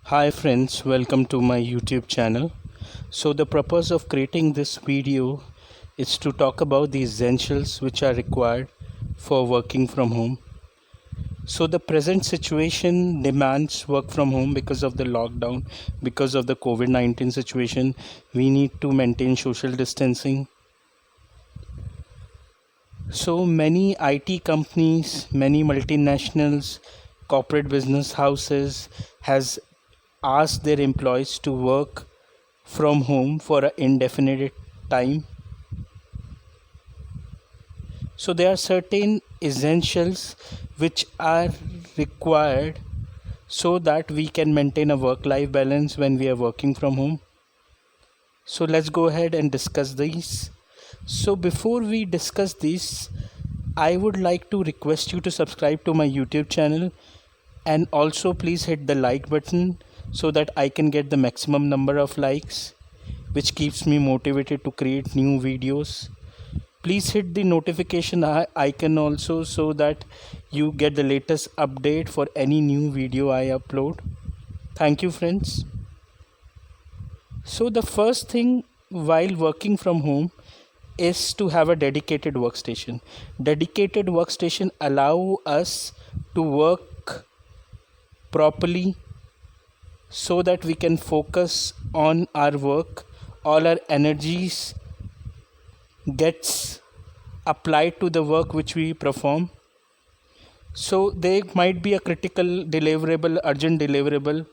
Hi friends, welcome to my YouTube channel. So the purpose of creating this video is to talk about the essentials which are required for working from home. So the present situation demands work from home because of the lockdown, because of the COVID-19 situation. We need to maintain social distancing. So many IT companies, many multinationals, corporate business houses has asked their employees to work from home for an indefinite time. So there are certain essentials which are required so that we can maintain a work life balance when we are working from home. So let's go ahead and discuss these. So before we discuss these, I would like to request you to subscribe to my YouTube channel and also please hit the like button so that I can get the maximum number of likes, which keeps me motivated to create new videos. Please hit the notification icon also so that you get the latest update for any new video I upload. Thank you friends. So the first thing while working from home is to have a dedicated workstation. Dedicated workstation allow us to work properly so that we can focus on our work. All our energies gets applied to the work which we perform. So there might be a critical deliverable, urgent deliverable,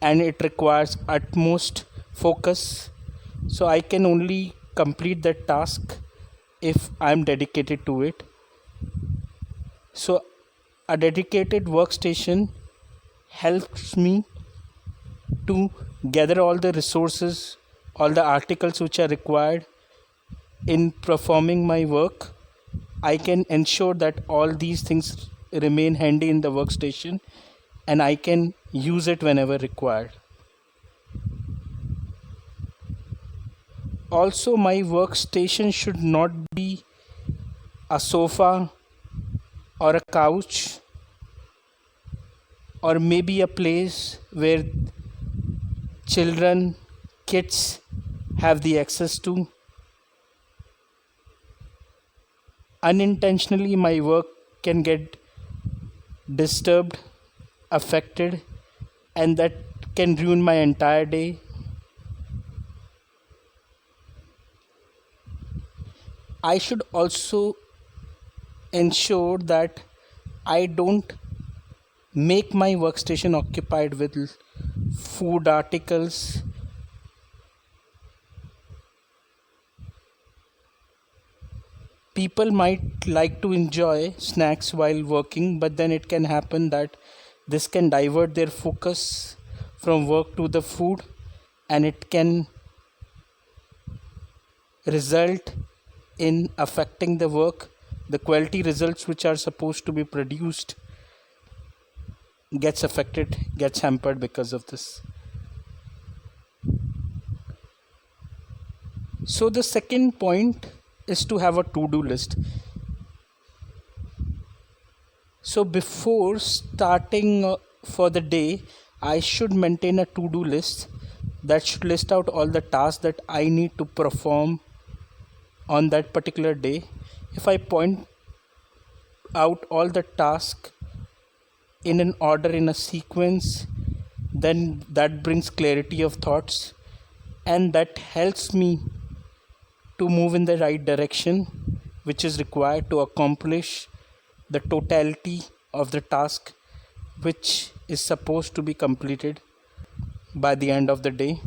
and it requires utmost focus. So I can only complete that task if I'm dedicated to it. So a dedicated workstation helps me to gather all the resources, all the articles which are required in performing my work. I can ensure that all these things remain handy in the workstation and I can use it whenever required. Also, my workstation should not be a sofa or a couch or maybe a place where children, kids have the access to. Unintentionally, my work can get disturbed, affected, and that can ruin my entire day. I should also ensure that I don't make my workstation occupied with food articles. People might like to enjoy snacks while working, but then it can happen that this can divert their focus from work to the food, and it can result in affecting the work. The quality results which are supposed to be produced gets affected, gets hampered because of this. So the second point is to have a to-do list. So before starting for the day, I should maintain a to-do list that should list out all the tasks that I need to perform on that particular day. If I point out all the tasks in an order, in a sequence, then that brings clarity of thoughts and that helps me to move in the right direction which is required to accomplish the totality of the task which is supposed to be completed by the end of the day.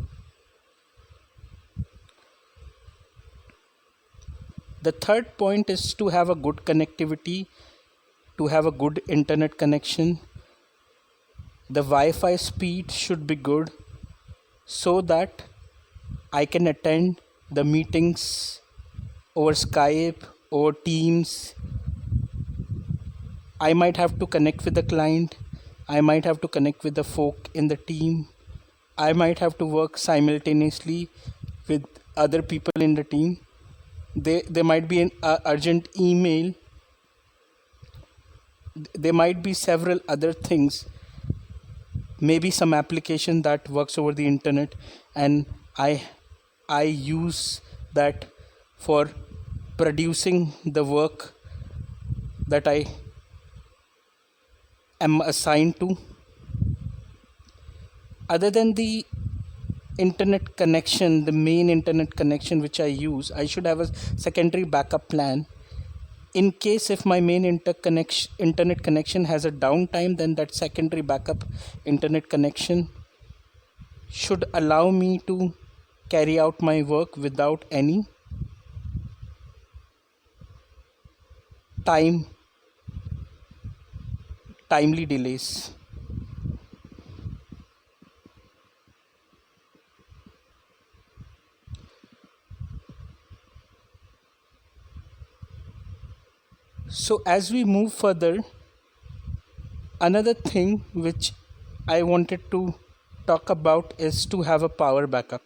The third point is to have a good connectivity, to have a good internet connection. The Wi-Fi speed should be good so that I can attend the meetings over Skype, over Teams. I might have to connect with the client. I might have to connect with the folk in the team. I might have to work simultaneously with other people in the team. There might be an urgent email. There might be several other things maybe some application that works over the internet, and I use that for producing the work that I am assigned to. Other than the internet connection, the main internet connection which I use, I should have a secondary backup plan in case if my main internet connection has a downtime. Then that secondary backup internet connection should allow me to carry out my work without any timely delays. So as we move further, another thing which I wanted to talk about is to have a power backup.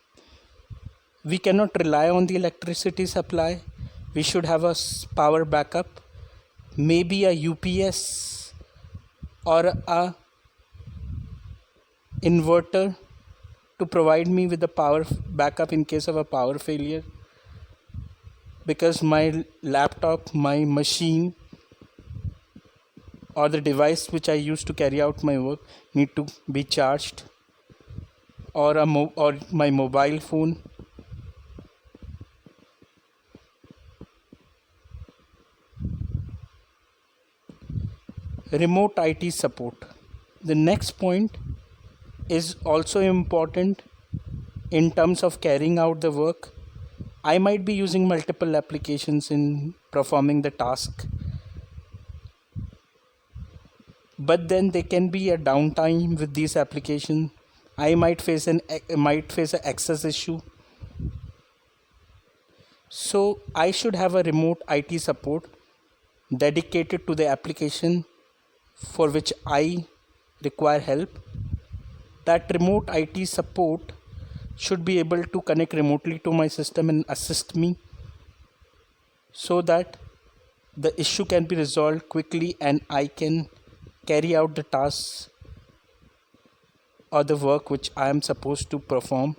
We cannot rely on the electricity supply. We should have a power backup, maybe a UPS or a inverter to provide me with the power backup in case of a power failure, because my laptop, my machine, or the device which I use to carry out my work need to be charged, or or my mobile phone. Remote IT support. The next point is also important in terms of carrying out the work. I might be using multiple applications in performing the task, but then there can be a downtime with these applications. I might face an access issue. So I should have a remote IT support dedicated to the application for which I require help. That remote IT support should be able to connect remotely to my system and assist me so that the issue can be resolved quickly and I can carry out the tasks or the work which I am supposed to perform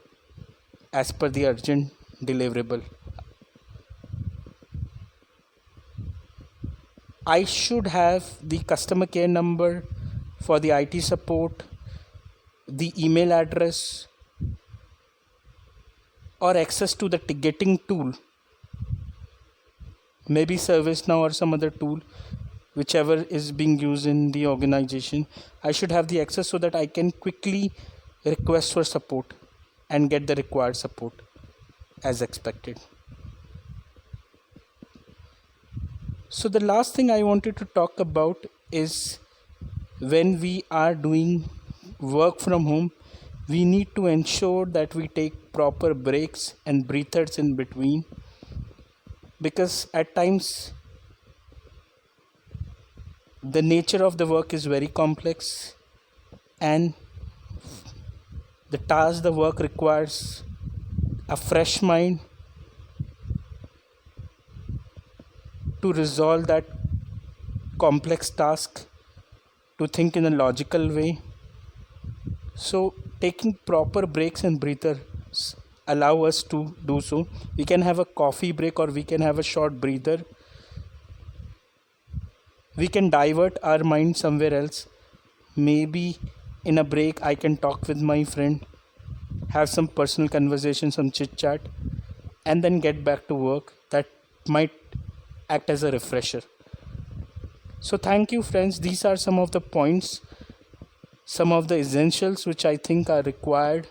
as per the urgent deliverable. I should have the customer care number for the IT support, the email address, or access to the ticketing tool, maybe ServiceNow or some other tool, whichever is being used in the organization. I should have the access so that I can quickly request for support and get the required support as expected. So the last thing I wanted to talk about is when we are doing work from home, we need to ensure that we take proper breaks and breathers in between, because at times the nature of the work is very complex and the work requires a fresh mind to resolve that complex task, to think in a logical way. So taking proper breaks and breathers allow us to do so. We can have a coffee break or we can have a short breather. We can divert our mind somewhere else. Maybe in a break I can talk with my friend, have some personal conversation, some chit chat, and then get back to work. That might act as a refresher. So thank you, friends. These are some of the points, some of the essentials which I think are required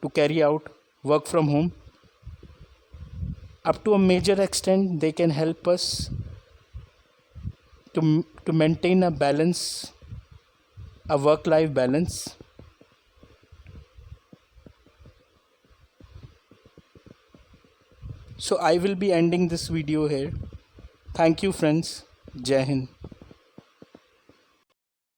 to carry out work from home. Up to a major extent, they can help us to maintain a balance, a work-life balance. So I will be ending this video here. Thank you, friends. Jai Hind.